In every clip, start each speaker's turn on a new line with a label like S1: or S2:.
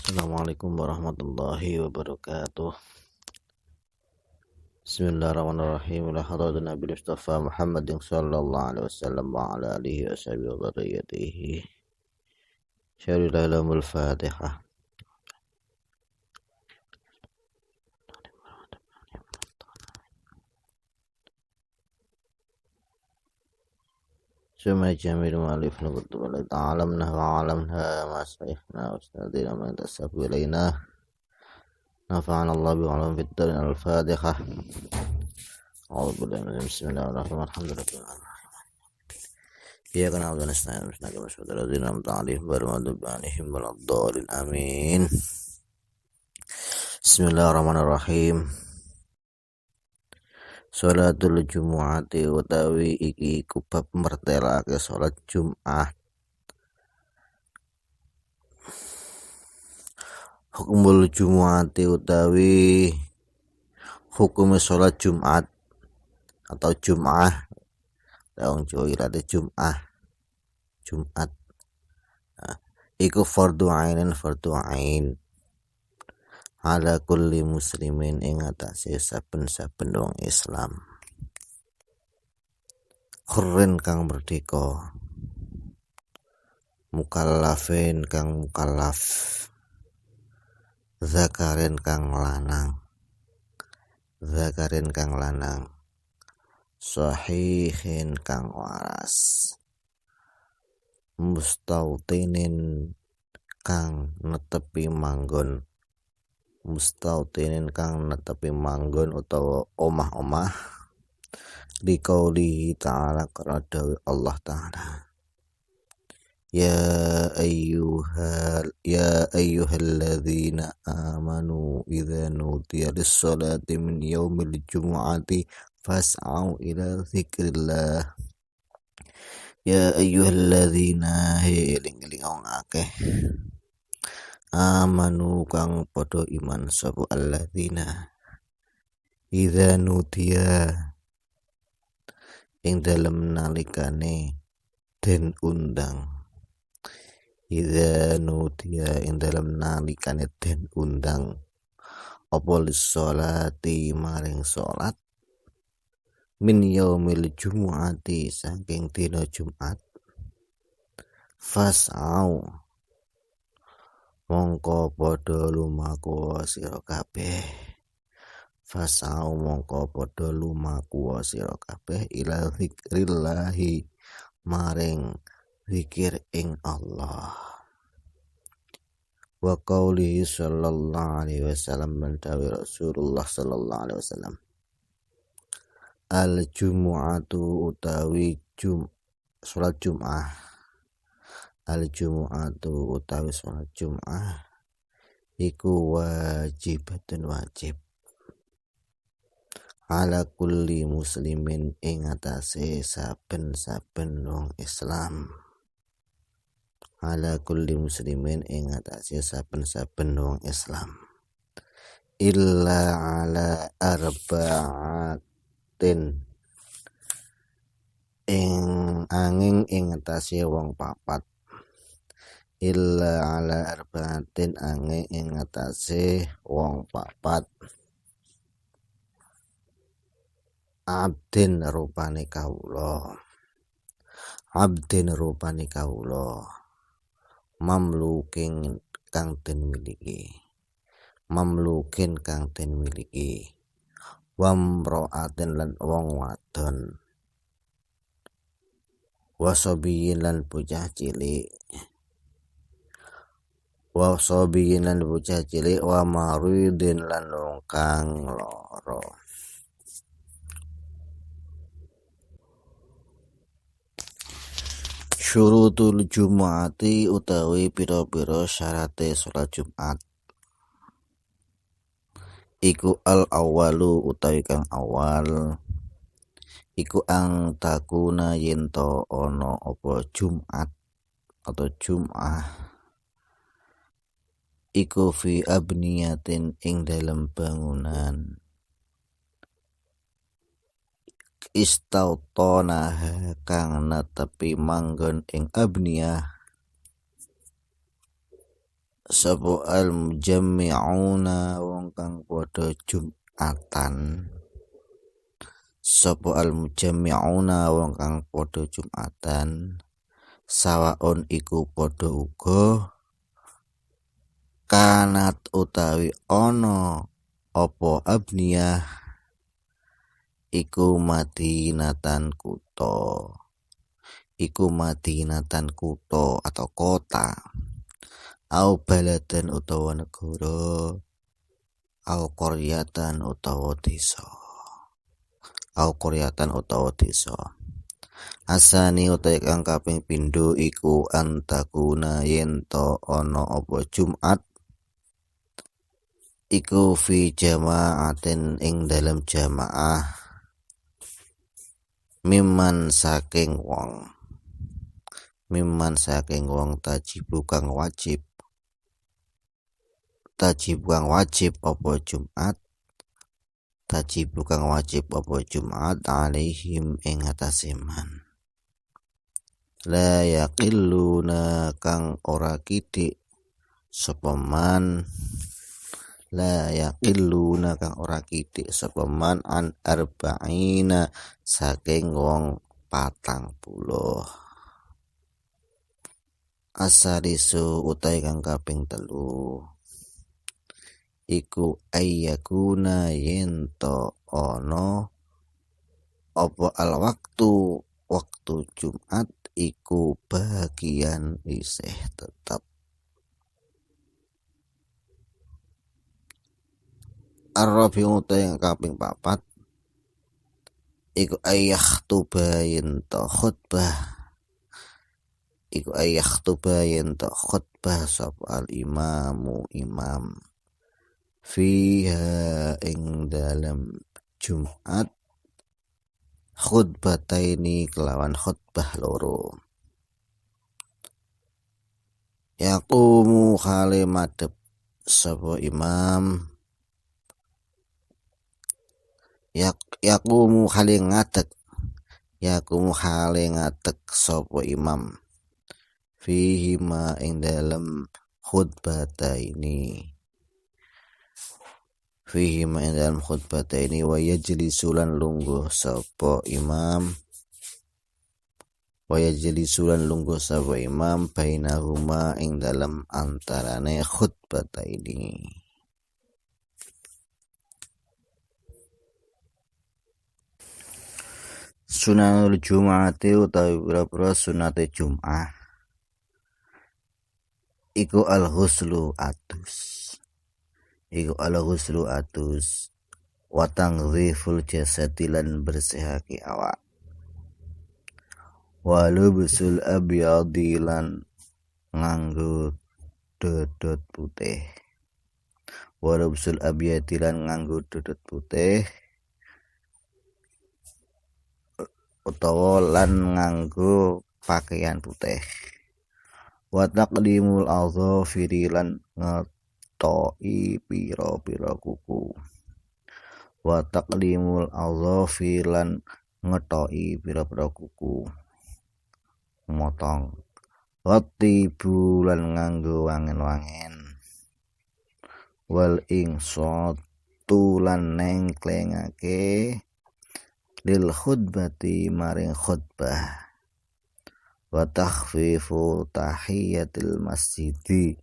S1: Assalamualaikum warahmatullahi wabarakatuh. Bismillahirrahmanirrahim. Ila hadratin Nabi Mustafa Muhammadin sallallahu alaihi wasallam wa ala alihi wa sahbihi wa dzurriyyatihi. Syaril ilamul Fatihah. Suma jamil mu'alif nukutu wa ta'alamna wa alamna ma sahihna wa stadina ma tasabu ilayna. Nafa'ana Allah bi'alam fid-darin al-Fatihah. Bismillahirrahmanirrahim. Alhamdulillah. Ya kana wa nasta'in bismillahir rahmanir rahim ta'alif barmadubbanihim waladdallin amin. Bismillahirrahmanirrahim. Sholatul Jumu'ati utawi iki iku bab mertelake salat Jumat. Hukumul Jumu'ati utawi hukum salat Jumat atau Jum'ah. Wong Jawa irate Jum'ah. Jumat. Iku fardu ain ala kulli muslimin ing atase saben-saben wong Islam. Hurrin kang merdeka, mukallafin kang mukallaf, zakarin kang lanang, sahihin kang waras, mustautinin kang netepi manggon utawa omah-omah liqaulihi ta'ala karena dawuh Allah ta'ala ya ayyuhalladzina amanu idza nudiya lis-sholati min yaumil jumu'ati fas'au ila dzikrillah. Ya ayyuhalladzina eling-eling wong akeh amanu kang padha iman sapa alladzina idza nudiya ing dalem nalikane den undang apa lis-sholati maring salat min yaumil jumu'ati saking dina Jumat fas'au mongko padha lumaku sira kabeh ila zikrillahi maring zikir ing Allah. Wa qaulihi sallallahu alaihi wasallam mendawi Rasulullah sallallahu alaihi wasallam al jumu'atu utawi salat Jum'ah iku wajib ala kulli muslimin ing atase saben-saben wong Islam illa ala arba'atin ing atase wong papat abdin rupane kawula mamlukin kang den miliki wamra'atin lan wong wadon wasobiyin lan bocah cilik wa maridin lan wong kang lara. Syurutul Jumu'ati utawi pira-pira syarate salat Jumat iku al awwalu utawi kang awal iku ang takuna yento ana apa Jumat atau Jum'ah iku fi abniyatin ing dalem bangunan istautona kang netepi manggon ing abniyah sapa al mujammi'una wong kang padha Jumatan, sapa al mujammi'una wong kang padha Jumatan, sawaun iku padha uga kanat utawi ana apa abniyah iku madinatan kuto atau kota, au baladan utawa negara, au qaryatan utawa desa. Asani utawi kang kaping pindho iku antakuna yento ana apa Jumat iku fi jama'atin ing dalam jamaah, mimman saking wong tajibu kang wajib apa Jumat alaihim ing atase man. La yaqilluna kang ora kidik sapa man an arba'ina saking wong 40. Asarisu utai kang kaping 3 iku ayyakuna yento ono apa al waktu Jumat iku bagian isih tetap. Ar-rabi'u utai kang kaping 4 iku ayakhtuba yento khutbah sapa al imamu imam fiha ing dalam Jumat khutbataini kelawan khutbah loro. Yaqumu khale madhep sapa imam, yaqumu khale ngadeg sapa imam fihi ma ing dalam khutbataini wa yajlisulan lungguh sapa imam bainahuma ing dalam antarane khutbataini. Sunanul Jum'ati utawi pira-pira sunate Jum'ah iku al-ghuslu atus wa tangdhiful jasadi lan bersihake awak, wa lubsul abyadi lan nganggo dodot putih utawa lan nganggo pakaian putih. Wa taqdimul adhafiri lan ngetoki pira-pira kuku. Motong. Watibu lan nganggo wangen-wangen. Wal insatu lan nengklengake lil khutbati maring khutbah. Wa takhfifu tahiyatil masjidi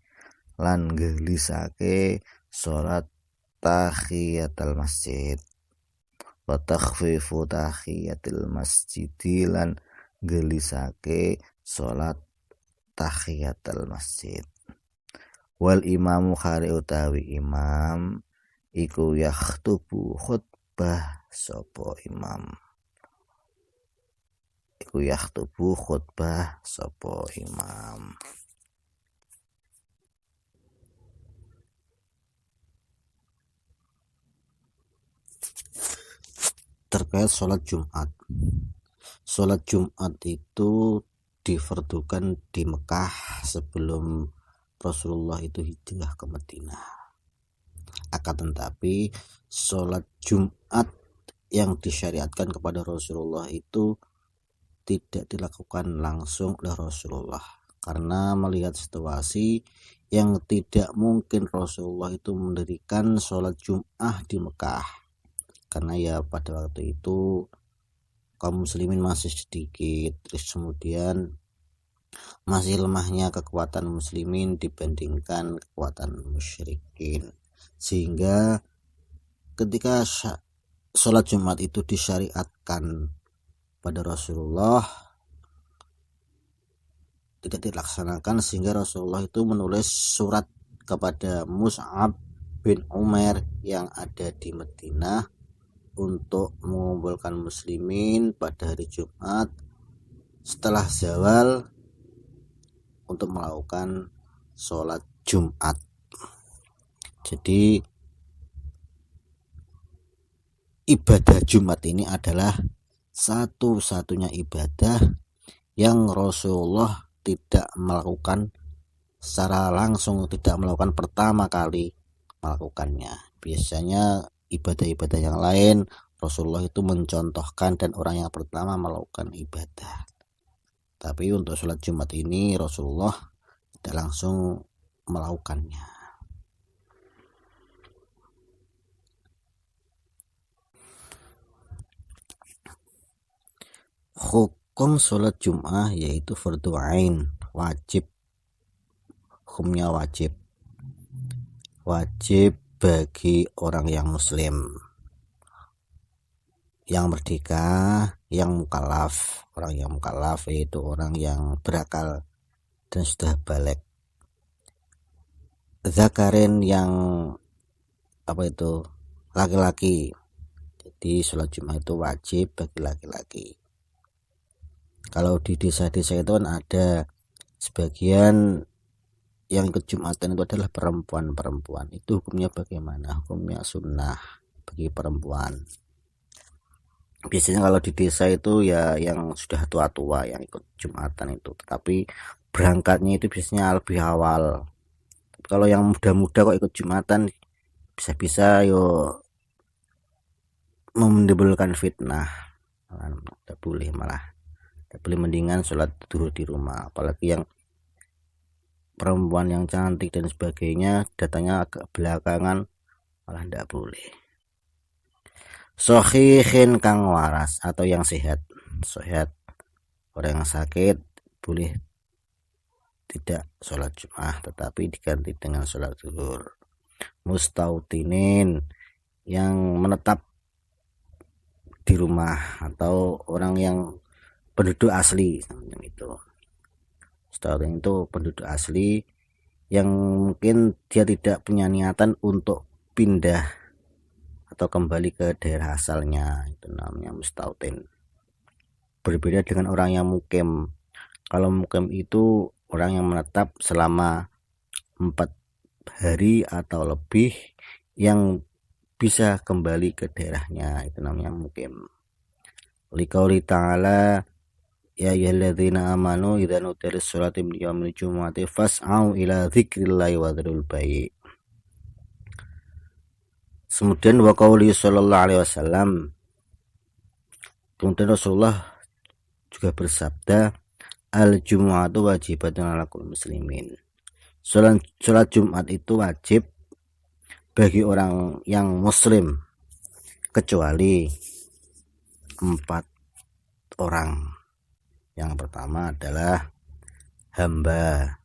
S1: lan gelisake salat tahiyatul masjid. Wa takhfifu tahiyatil masjidi lan gelisake salat tahiyatul masjid. Wal imamu khari utawi imam iku yakhtubu khutbah sapa imam. Terkait sholat Jumat. Sholat Jumat itu difardukan di Mekah sebelum Rasulullah itu hijrah ke Madinah. Akan tetapi sholat Jumat yang disyariatkan kepada Rasulullah itu tidak dilakukan langsung oleh Rasulullah, karena melihat situasi yang tidak mungkin Rasulullah itu mendirikan sholat Jum'ah di Mekah, karena ya pada waktu itu kaum muslimin masih sedikit, terus kemudian masih lemahnya kekuatan muslimin dibandingkan kekuatan musyrikin, sehingga ketika sholat Jumat itu disyariatkan pada Rasulullah tidak dilaksanakan, sehingga Rasulullah itu menulis surat kepada Mus'ab bin Umair yang ada di Madinah untuk mengumpulkan muslimin pada hari Jumat setelah zawal untuk melakukan sholat Jumat. Jadi ibadah Jumat ini adalah satu-satunya ibadah yang Rasulullah tidak melakukan secara langsung, tidak melakukan pertama kali melakukannya. Biasanya ibadah-ibadah yang lain Rasulullah itu mencontohkan dan orang yang pertama melakukan ibadah. Tapi untuk sholat Jumat ini Rasulullah tidak langsung melakukannya. Hukum sholat Jum'ah yaitu fardu ain, wajib. Hukumnya wajib bagi orang yang muslim, yang merdeka, yang mukallaf. Orang yang mukallaf yaitu orang yang berakal dan sudah balik. Zakarin yang laki-laki. Jadi sholat Jumat itu wajib bagi laki-laki. Kalau di desa-desa itu kan ada sebagian yang ikut Jumatan itu adalah perempuan-perempuan. Itu hukumnya bagaimana? Hukumnya sunnah bagi perempuan. Biasanya kalau di desa itu ya yang sudah tua-tua yang ikut Jumatan itu, tetapi berangkatnya itu biasanya lebih awal. Kalau yang muda-muda kok ikut Jumatan, bisa-bisa menimbulkan fitnah. Tidak boleh, mendingan sholat dulu di rumah. Apalagi yang perempuan yang cantik dan sebagainya datangnya agak belakangan, malah tidak boleh. Sohihin kang waras atau yang sehat. Orang yang sakit boleh tidak sholat Jumat, tetapi diganti dengan sholat zuhur. Mustautinin yang menetap di rumah atau orang yang penduduk asli itu. Mustautin itu penduduk asli yang mungkin dia tidak punya niatan untuk pindah atau kembali ke daerah asalnya, itu namanya mustautin. Berbeda dengan orang yang mukim. Kalau mukim itu orang yang menetap selama 4 hari atau lebih yang bisa kembali ke daerahnya, itu namanya mukim. Liqauli ta'ala ya ayyuhalladzina amanu idza nudiya lis-sholati min yaumil jumu'ati fas'au ila dzikrillahi wa dzarul bai'. Kemudian wa qauli sallallahu alaihi wasallam, kemudian Rasulullah juga bersabda, al-jumu'atu wajibatun 'ala kulli muslimin. Salat Jumat itu wajib bagi orang yang muslim kecuali 4 orang. Yang pertama adalah hamba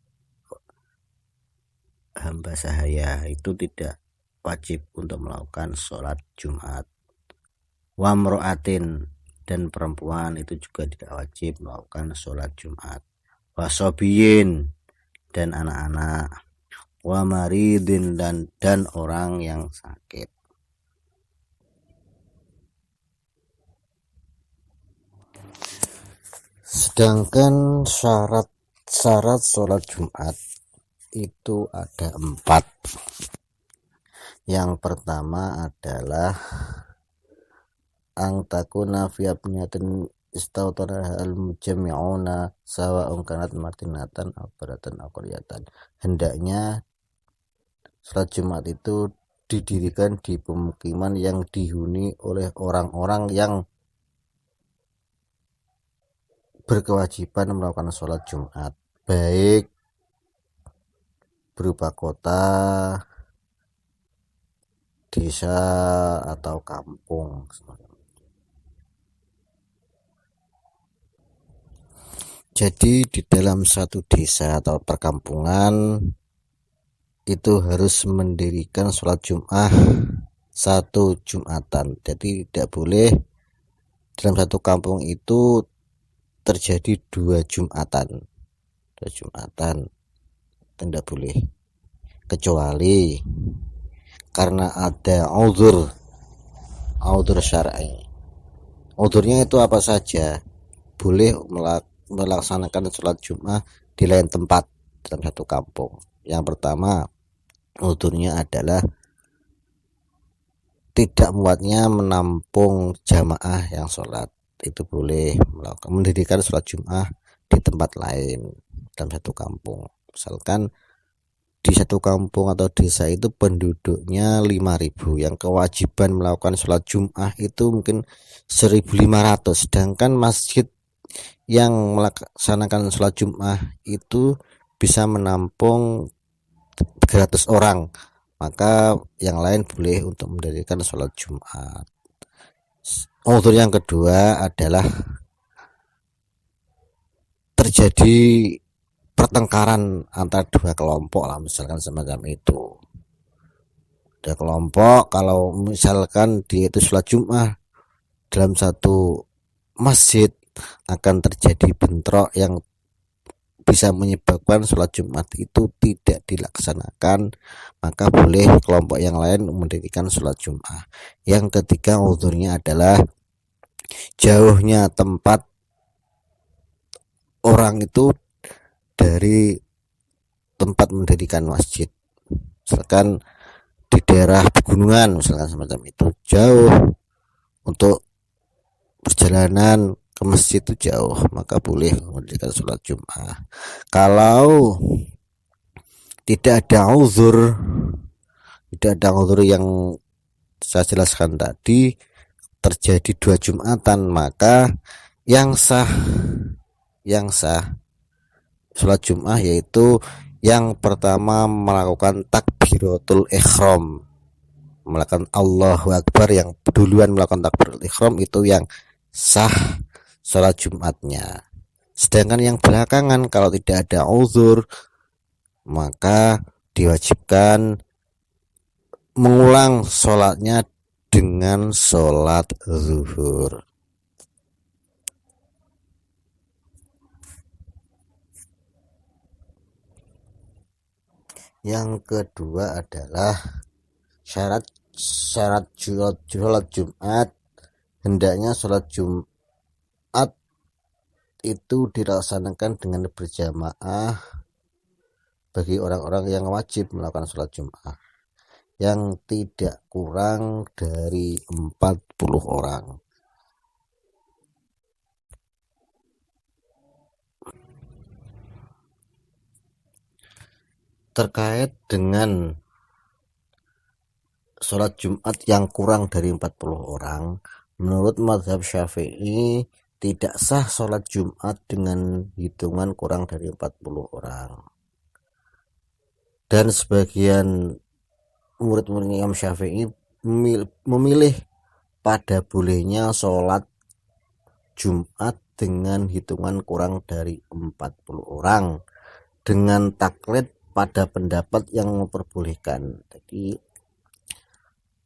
S1: sahaya, itu tidak wajib untuk melakukan sholat Jumat. Wamro'atin, dan perempuan itu juga tidak wajib melakukan sholat Jumat. Wasobiyin, dan anak-anak. Wamaridin, dan orang yang sakit. Sedangkan syarat sholat Jumat itu ada 4. Yang pertama adalah ang takuna fi abniyatin istautana al-mujammi'una sawa'un kanat martinatan aw baratan aw qaryatan. Hendaknya sholat Jumat itu didirikan di pemukiman yang dihuni oleh orang-orang yang berkewajiban melakukan sholat Jumat, baik berupa kota, desa, atau kampung. Jadi di dalam satu desa atau perkampungan itu harus mendirikan sholat Jum'ah satu Jumatan. Jadi tidak boleh dalam satu kampung itu terjadi dua Jumatan. Tidak boleh, kecuali karena ada uzur syar'i. Uzurnya itu apa saja? Boleh melaksanakan sholat Jum'ah di lain tempat dalam satu kampung. Yang pertama, uzurnya adalah tidak muatnya menampung jamaah yang sholat. Itu boleh mendirikan sholat Jum'ah di tempat lain dalam satu kampung. Misalkan di satu kampung atau desa itu penduduknya 5.000, yang kewajiban melakukan sholat Jum'ah itu mungkin 1.500, sedangkan masjid yang melaksanakan sholat Jum'ah itu bisa menampung 300 orang, maka yang lain boleh untuk mendirikan sholat Jumat. Uzur yang kedua adalah terjadi pertengkaran antara dua kelompok lah, misalkan semacam itu. Ada kelompok, kalau misalkan dia itu sholat Jumat dalam satu masjid, akan terjadi bentrok yang bisa menyebabkan sholat Jumat itu tidak dilaksanakan, maka boleh kelompok yang lain mendirikan sholat Jumat. Yang ketiga uzurnya adalah jauhnya tempat orang itu dari tempat mendirikan masjid. Misalkan di daerah pegunungan, misalkan semacam itu, jauh untuk perjalanan ke masjid itu jauh, maka boleh mendirikan sholat Jumat. Kalau tidak ada uzur yang saya jelaskan tadi, terjadi dua Jumatan, maka yang sah sholat Jum'ah yaitu yang pertama melakukan takbiratul ihram, melakukan Allahu Akbar, yang duluan melakukan takbiratul ihram itu yang sah sholat Jumatnya. Sedangkan yang belakangan kalau tidak ada uzur, maka diwajibkan mengulang sholatnya dengan sholat zuhur. Yang kedua adalah syarat sholat Jumat. Hendaknya sholat Jumat itu dilaksanakan dengan berjamaah bagi orang-orang yang wajib melakukan sholat Jumat, yang tidak kurang dari 40 orang. Terkait dengan sholat Jumat yang kurang dari 40 orang, menurut mazhab Syafi'i tidak sah sholat Jumat dengan hitungan kurang dari 40 orang. Dan sebagian murid-murid Imam Syafi'i memilih pada bolehnya sholat Jumat dengan hitungan kurang dari 40 orang, dengan taklid pada pendapat yang memperbolehkan. Jadi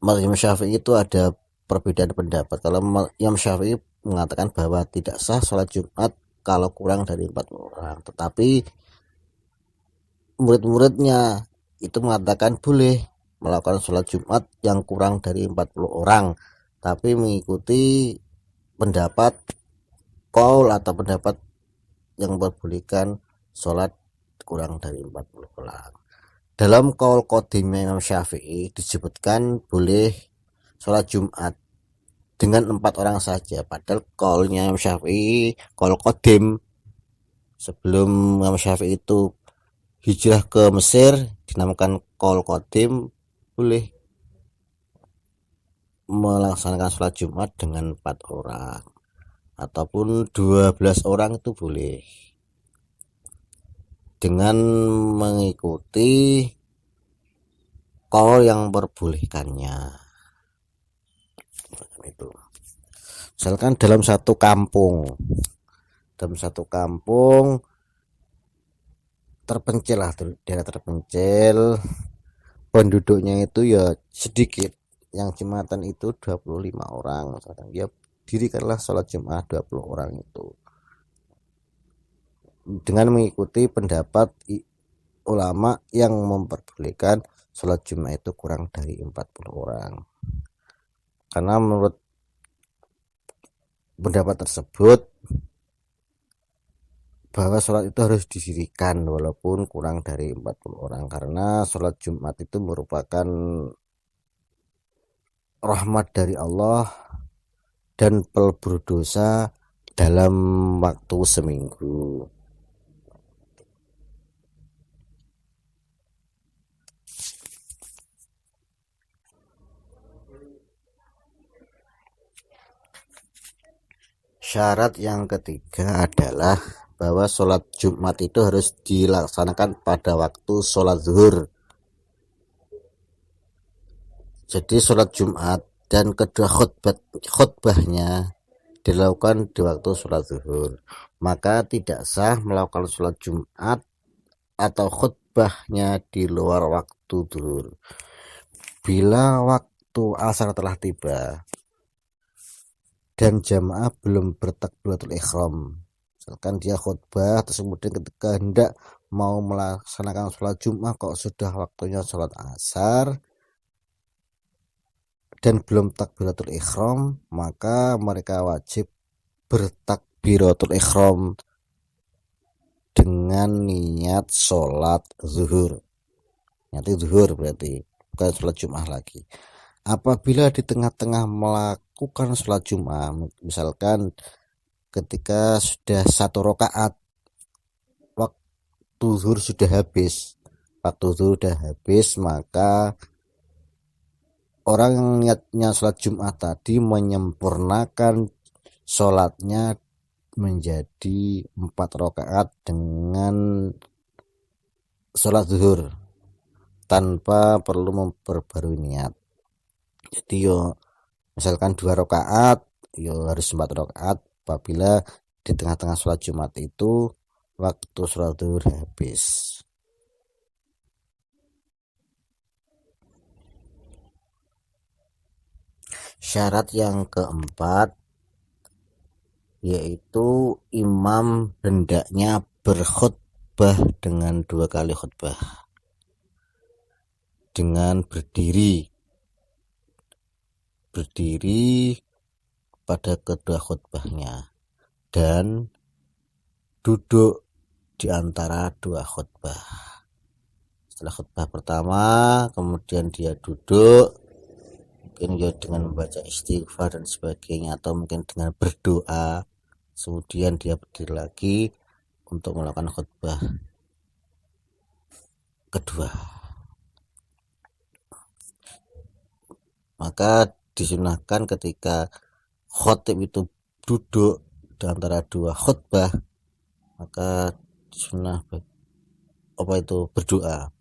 S1: Imam Syafi'i itu ada perbedaan pendapat. Kalau Imam Syafi'i mengatakan bahwa tidak sah sholat Jumat kalau kurang dari 40 orang, tetapi murid-muridnya itu mengatakan boleh melakukan sholat Jumat yang kurang dari 40 orang, tapi mengikuti pendapat qaul atau pendapat yang memperbolehkan sholat kurang dari 40 orang. Dalam qaul qadim Imam Syafi'i disebutkan boleh sholat Jumat dengan 4 orang saja, padahal qaulnya Imam Syafi'i, qaul qadim sebelum Imam Syafi'i itu hijrah ke Mesir, dinamakan qaul qadim, boleh melaksanakan sholat Jumat dengan 4 orang ataupun 12 orang itu boleh. dengan mengikuti qaul yang memperbolehkannya. Itu misalkan dalam satu kampung terpencil lah, daerah terpencil, penduduknya itu ya sedikit, yang jumatan itu 25 orang misalkan, ya dirikanlah sholat Jumat 20 orang itu dengan mengikuti pendapat ulama yang memperbolehkan sholat Jumat itu kurang dari 40 orang, karena menurut pendapat tersebut bahwa sholat itu harus didirikan walaupun kurang dari 40 orang, karena sholat Jumat itu merupakan rahmat dari Allah dan pelebur dosa dalam waktu seminggu. Syarat yang ketiga adalah bahwa sholat Jumat itu harus dilaksanakan pada waktu sholat zuhur. Jadi sholat Jumat dan kedua khutbahnya dilakukan di waktu sholat zuhur, maka tidak sah melakukan sholat Jumat atau khutbahnya di luar waktu zuhur. Bila waktu asar telah tiba dan jamaah belum bertakbiratul ihram, misalkan dia khutbah terus kemudian ketika hendak mau melaksanakan sholat Jumat kok sudah waktunya sholat asar dan belum takbiratul ihram, maka mereka wajib bertakbiratul ihram dengan niat sholat zuhur. Niat zuhur berarti bukan sholat Jumat lagi. Apabila di tengah-tengah melakukan sholat Jumat, misalkan ketika sudah 1 rakaat waktu zuhur sudah habis, maka orang yang niatnya sholat Jumat tadi menyempurnakan sholatnya menjadi 4 rakaat dengan sholat zuhur tanpa perlu memperbarui niat. Jadi misalkan 2 rakaat harus 4 rakaat apabila di tengah-tengah sholat Jumat itu waktu sholat zuhur habis. Syarat yang keempat yaitu imam hendaknya berkhutbah dengan 2 kali khutbah dengan berdiri pada kedua khutbahnya dan duduk di antara 2 khutbah. Setelah khutbah pertama kemudian dia duduk, mungkin ya dengan membaca istighfar dan sebagainya, atau mungkin dengan berdoa, kemudian dia berdiri lagi untuk melakukan khutbah kedua. Maka disunahkan ketika khotib itu duduk di antara 2 khutbah, maka sunnah berdoa,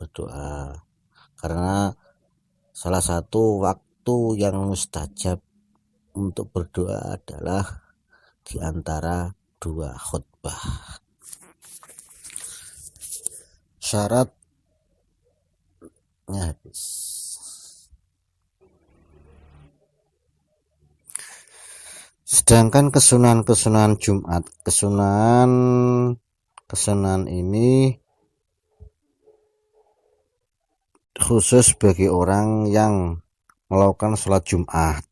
S1: karena salah satu waktu yang mustajab untuk berdoa adalah di antara 2 khutbah. Syaratnya habis. Sedangkan kesunahan Jumat, kesunahan ini khusus bagi orang yang melakukan sholat Jumat,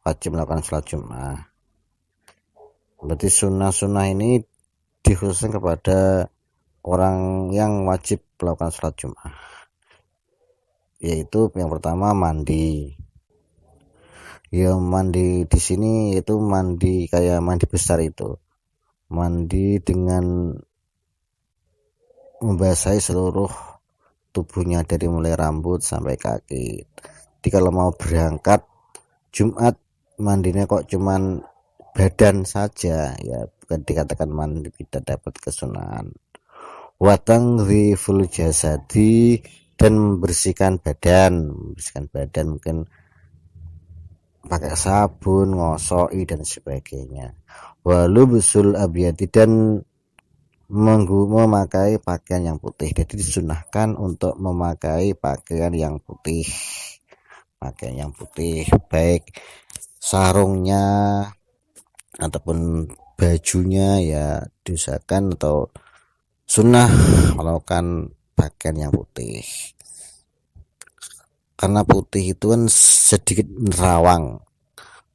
S1: wajib melakukan sholat Jumat. Berarti sunnah ini dikhususkan kepada orang yang wajib melakukan sholat Jumat, yaitu yang pertama mandi. Ya mandi di sini itu mandi kayak mandi besar, itu mandi dengan membasahi seluruh tubuhnya dari mulai rambut sampai kaki. Jadi kalau mau berangkat Jumat mandinya kok cuman badan saja, ya bukan dikatakan mandi, tidak dapat kesunahan. wa tangdziful jasadi, dan membersihkan badan mungkin pakai sabun, ngosoi dan sebagainya. Walubsul abyadi, dan memakai pakaian yang putih. Jadi disunahkan untuk memakai pakaian yang putih, baik sarungnya ataupun bajunya ya diusahakan atau sunnah melakukan pakaian yang putih, karena putih itu kan sedikit nerawang.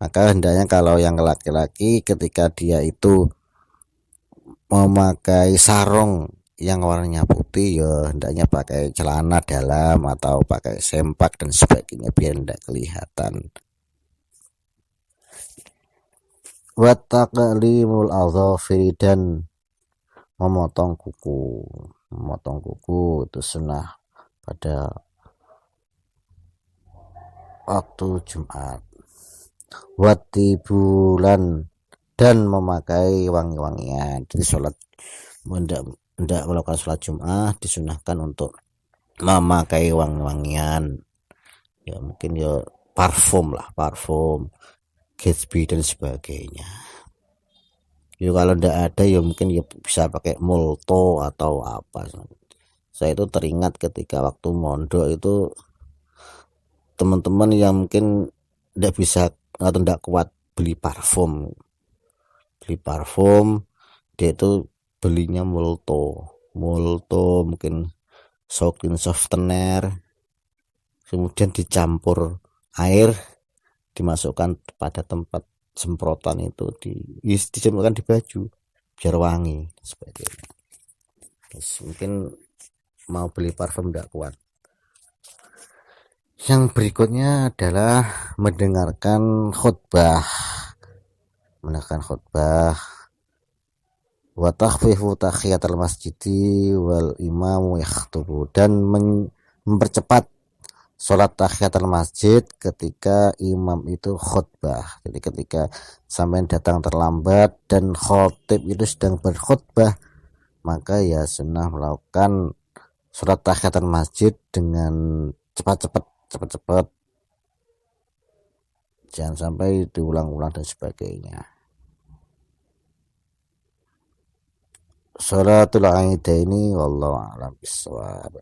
S1: Maka hendaknya kalau yang laki-laki ketika dia itu memakai sarung yang warnanya putih, ya hendaknya pakai celana dalam atau pakai sempak dan sebagainya biar tidak kelihatan. Wa taqlimul adhafiri, dan memotong kuku itu sunnah pada waktu Jumat. Watibulan, dan memakai wangi-wangian. Jadi sholat tidak melakukan sholat Jumat disunahkan untuk memakai wangi-wangian, ya mungkin ya parfum, Gatsby dan sebagainya. Ya kalau tidak ada ya mungkin ya bisa pakai Molto atau apa. Saya itu teringat ketika waktu mondok itu teman-teman yang mungkin tidak bisa atau tidak kuat beli parfum, dia itu belinya Molto mungkin softener, kemudian dicampur air, dimasukkan pada tempat semprotan itu, disemprotkan di baju biar wangi sebagainya. Mungkin mau beli parfum tidak kuat. Yang berikutnya adalah mendengarkan khutbah wa takhfifu tahiyatul masjidi wal imamu yakhutubu, dan mempercepat sholat tahiyatul masjid ketika imam itu khutbah. Jadi ketika sampai datang terlambat dan khotib itu sedang berkhutbah, maka ya sunnah melakukan sholat tahiyatul masjid dengan cepat-cepat, jangan sampai diulang-ulang dan sebagainya. Sholatul Aidaini wallahu a'lam bishawab.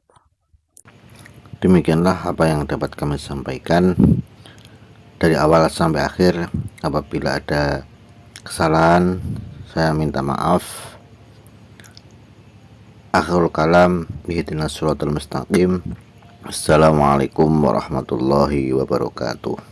S1: Demikianlah apa yang dapat kami sampaikan dari awal sampai akhir. Apabila ada kesalahan, saya minta maaf. Akhirul kalam, ihdinas shiratal mustaqim. Assalamualaikum warahmatullahi wabarakatuh.